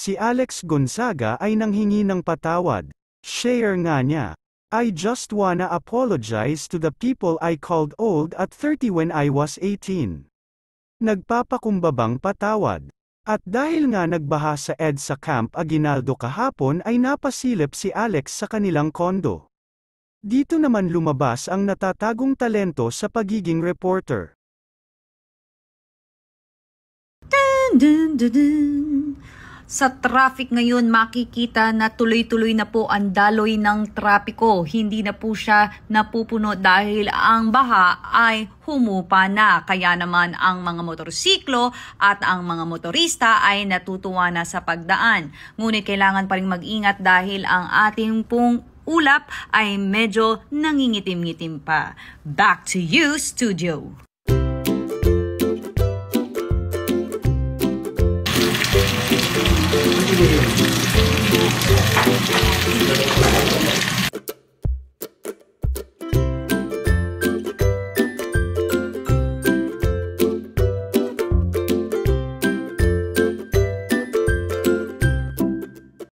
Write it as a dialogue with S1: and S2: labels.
S1: Si Alex Gonzaga ay nanghingi ng patawad. Share nga niya. I just wanna apologize to the people I called old at 30 when I was 18. Nagpapakumbabang patawad. At dahil nga nagbaha sa EDSA Camp Aguinaldo kahapon ay napasilip si Alex sa kanilang kondo. Dito naman lumabas ang natatagong talento sa pagiging reporter.
S2: Dun, dun, dun, dun. Sa traffic ngayon, makikita na tuloy-tuloy na po ang daloy ng trapiko. Hindi na po siya napupuno dahil ang baha ay humupa na. Kaya naman ang mga motorsiklo at ang mga motorista ay natutuwa na sa pagdaan. Ngunit kailangan pa rin mag-ingat dahil ang ating pong ulap ay medyo nangingitim-ngitim pa. Back to you, studio.
S3: Thank you.